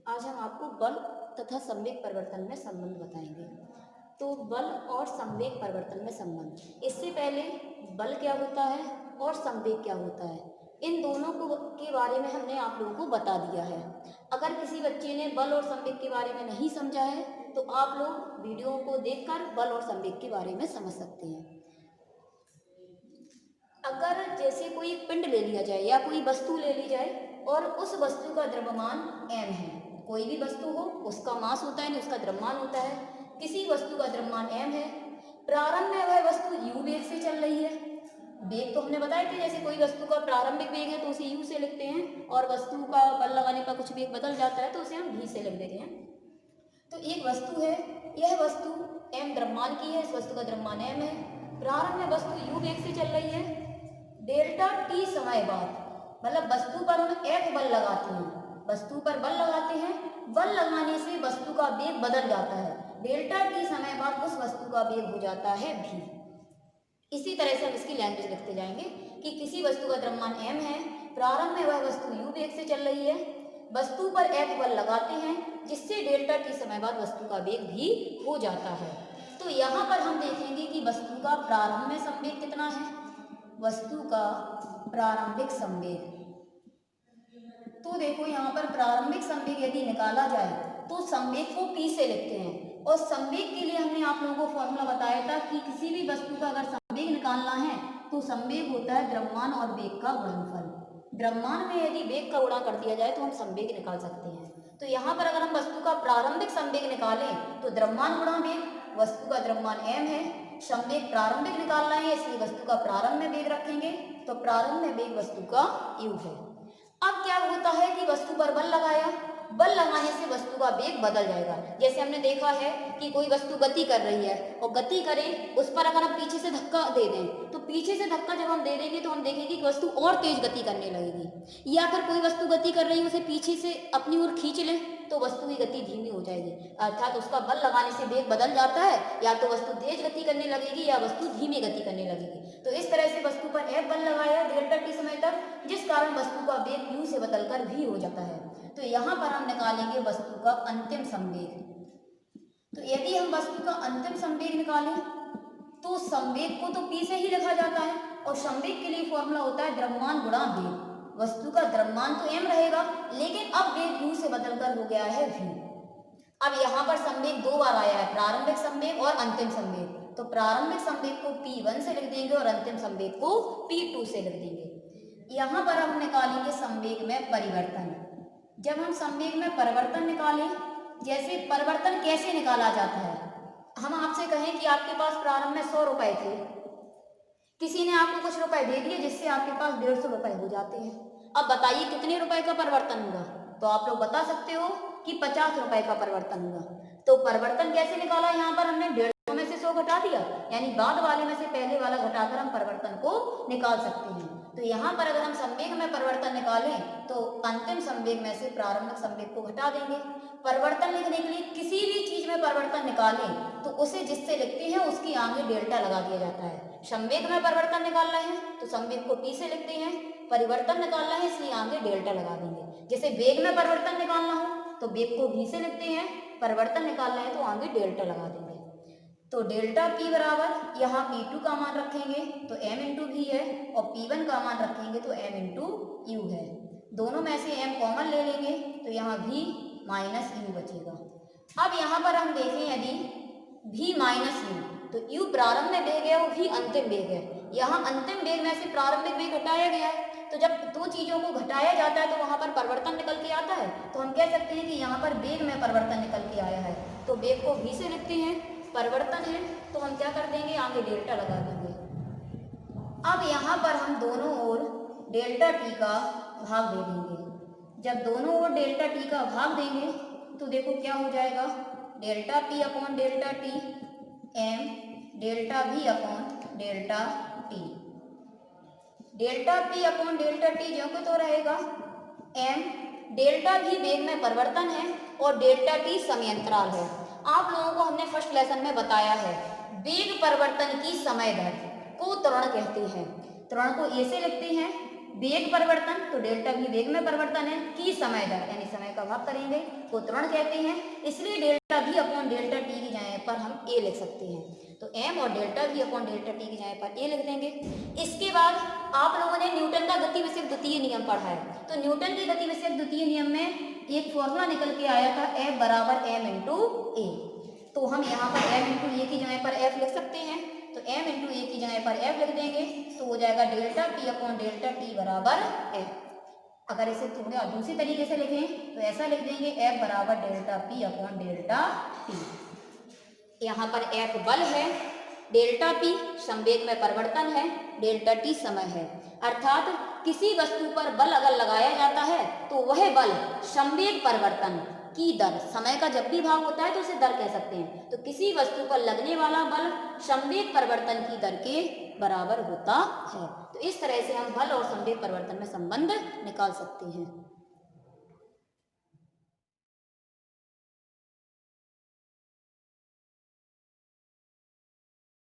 आज हम आपको बल तथा संवेग परिवर्तन में संबंध बताएंगे। तो बल और संवेग परिवर्तन में संबंध, इससे पहले बल क्या होता है और संवेग क्या होता है, इन दोनों को के बारे में हमने आप लोगों को बता दिया है। अगर किसी बच्चे ने बल और संवेग के बारे में नहीं समझा है तो आप लोग वीडियो को देखकर बल और संवेग के बारे में समझ सकते हैं। अगर जैसे कोई पिंड ले लिया जाए या कोई वस्तु ले ली जाए और उस वस्तु का द्रव्यमान m है, कोई भी वस्तु हो उसका मास होता है, उसका द्रव्यमान होता है। किसी वस्तु का द्रव्यमान m है, प्रारंभ में वह वस्तु u वेग से चल रही है। वेग तो हमने बताए थे, जैसे कोई वस्तु का प्रारंभिक वेग है तो उसे u से लिखते हैं, और वस्तु का बल लगाने पर कुछ वेग बदल जाता है तो उसे हम v से लिख देते हैं। तो एक वस्तु है, यह वस्तु m द्रव्यमान की है, इस वस्तु का द्रव्यमान m है, प्रारंभ में वस्तु u वेग से चल रही है। डेल्टा t समय बाद, मतलब वस्तु पर हम F बल लगाते हैं, वस्तु पर बल लगाते हैं, बल लगाने से वस्तु का वेग बदल जाता है। डेल्टा t समय बाद उस वस्तु का वेग हो जाता है v। इसी तरह से हम इसकी लैंग्वेज लिखते जाएंगे कि किसी वस्तु का द्रव्यमान m है, प्रारंभ में वह वस्तु u वेग से चल रही है, वस्तु पर F बल लगाते हैं जिससे डेल्टा t समय बाद वस्तु का वेग भी हो जाता है। तो यहाँ पर हम देखेंगे कि वस्तु का प्रारंभ में संवेग कितना है, वस्तु का प्रारंभिक संवेग। तो देखो यहाँ पर प्रारंभिक संवेग यदि निकाला जाए तो संवेग को p से लिखते हैं, और संवेग के लिए हमने आप लोगों को फॉर्मूला बताया था कि किसी भी वस्तु का अगर संवेग निकालना है तो संवेग होता है द्रव्यमान और वेग का गुणनफल। द्रव्यमान में यदि वेग का गुणा कर दिया जाए तो हम संवेग निकाल सकते हैं। तो यहाँ पर अगर हम वस्तु का प्रारंभिक संवेग निकालें तो द्रव्यमान गुणा वेग, वस्तु का द्रव्यमान m है, संवेग प्रारंभिक निकालना है इसलिए वस्तु का प्रारंभ में वेग रखेंगे, तो प्रारंभ में वेग वस्तु का u है। अब क्या होता है कि वस्तु पर बल लगाया, बल लगाने से वस्तु का वेग बदल जाएगा। जैसे हमने देखा है कि कोई वस्तु गति कर रही है और गति करे, उस पर अगर हम पीछे से धक्का दे दें तो पीछे से धक्का जब हम दे देंगे तो हम देखेंगे कि वस्तु और तेज गति करने लगेगी। या फिर कोई वस्तु गति कर रही है, उसे पीछे से अपनी ओर खींच ले तो वस्तु की गति धीमी हो जाएगी, अर्थात उसका बल लगाने से वेग बदल जाता है, या तो वस्तु तेज गति करने लगेगी या वस्तु धीमी गति करने लगेगी। तो इस तरह से वस्तु पर F बल लगाया डेल्टा t समय तक, जिस कारण वस्तु का वेग u से बदलकर v हो जाता है। तो यहाँ पर हम निकालेंगे वस्तु का अंतिम संवेग। तो यदि हम वस्तु का अंतिम संवेग निकालें तो संवेग को तो p से ही लिखा जाता है, और संवेग के लिए फॉर्मूला होता है द्रव्यमान गुणा वेग। वस्तु का द्रव्यमान तो m रहेगा, लेकिन अब वेग u से बदलकर हो गया है v। अब यहाँ पर संवेग दो बार आया है, प्रारंभिक संवेग और अंतिम संवेग। तो प्रारंभिक संवेग को p1 से लिख देंगे और अंतिम संवेग को p2 से लिख देंगे। यहाँ पर हम निकालेंगे संवेग में परिवर्तन। जब हम संवेग में परिवर्तन निकालें, जैसे परिवर्तन कैसे निकाला जाता है, हम आपसे कहें कि आपके पास प्रारंभ में 100 रुपए थे, किसी ने आपको कुछ रुपए दे दिए जिससे आपके पास 150 रुपए हो जाते हैं। अब बताइए कितने रुपए का परिवर्तन हुआ, तो आप लोग बता सकते हो कि 50 रुपए का परिवर्तन हुआ। तो परिवर्तन कैसे निकाला, यहाँ पर हमने 150 में से 100 घटा दिया, यानी बाद वाले में से पहले वाला घटाकर हम परिवर्तन को निकाल सकते हैं। तो यहाँ पर अगर हम संवेग में परिवर्तन निकालें तो अंतिम संवेग में से प्रारंभिक संवेग को घटा देंगे। परिवर्तन लिखने के लिए किसी भी चीज में परिवर्तन निकालें तो उसे जिससे लिखते हैं उसकी आगे डेल्टा लगा दिया जाता है। संवेग में परिवर्तन निकालना है तो संवेग को t से लिखते हैं, परिवर्तन निकालना है इसलिए आगे डेल्टा लगा देंगे। जैसे वेग में परिवर्तन निकालना हो तो वेग को v से लिखते हैं, परिवर्तन निकालना है तो आगे डेल्टा लगा देंगे। तो डेल्टा p बराबर यहाँ p2 का मान रखेंगे तो m इंटू v है, और p1 का मान रखेंगे तो m इंटू u है। दोनों में से m कॉमन ले लेंगे तो यहाँ v माइनस u बचेगा। अब यहाँ पर हम देखें यदि v माइनस u, तो u प्रारंभ में वेग है और v अंतिम वेग है। यहाँ अंतिम वेग में से प्रारंभिक वेग घटाया गया है, तो जब दो चीजों को घटाया जाता है तो वहां पर परिवर्तन निकल के आता है। तो हम कह सकते हैं कि यहाँ पर वेग में परिवर्तन निकल के आया है, तो वेग को v से लिखते हैं, परिवर्तन है तो हम क्या कर देंगे, आगे डेल्टा लगा देंगे। अब यहाँ पर हम दोनों ओर डेल्टा t का भाग दे देंगे। जब दोनों ओर डेल्टा t का भाग देंगे तो देखो क्या हो जाएगा, delta p upon delta t m delta v upon delta t। Delta p upon delta t जो कि तो रहेगा m, डेल्टा v वेग में परिवर्तन है और डेल्टा t समयांतराल है। आप लोगों को हमने फर्स्ट लेसन में बताया है वेग परिवर्तन की समय दर को त्वरण कहते हैं। त्वरण को ए से लिखते हैं, वेग परिवर्तन, तो डेल्टा v वेग में परिवर्तन है, की समय दर यानी समय का भाग करेंगे को त्वरण कहते हैं, इसलिए delta v upon delta t की जगह पर हम a लिख सकते हैं। तो m और delta v upon delta t की जगह पर a लिख देंगे। इसके बाद आप लोगों ने न्यूटन का गति विषयक द्वितीय नियम पढ़ा है, तो न्यूटन के गति विषयक द्वितीय नियम में एक फॉर्मूला निकल के आया था F बराबर m इंटू ए। तो हम यहाँ पर m इंटू ए की जगह पर F लिख सकते हैं, तो m इंटू ए की जगह पर F लिख देंगे तो हो जाएगा delta p upon delta t बराबर F। अगर इसे थोड़ा दूसरी तरीके से लिखें तो ऐसा लिख देंगे F बराबर delta p upon delta t। यहाँ पर F बल है, डेल्टा p संवेग में परिवर्तन है, डेल्टा t समय है। अर्थात किसी वस्तु पर बल अगर लगाया जाता है तो वह बल संवेग परिवर्तन की दर, समय का जब भी भाग होता है तो उसे दर कह सकते हैं, तो किसी वस्तु पर लगने वाला बल संवेग परिवर्तन की दर के बराबर होता है। तो इस तरह से हम बल और संवेग परिवर्तन में संबंध निकाल सकते हैं।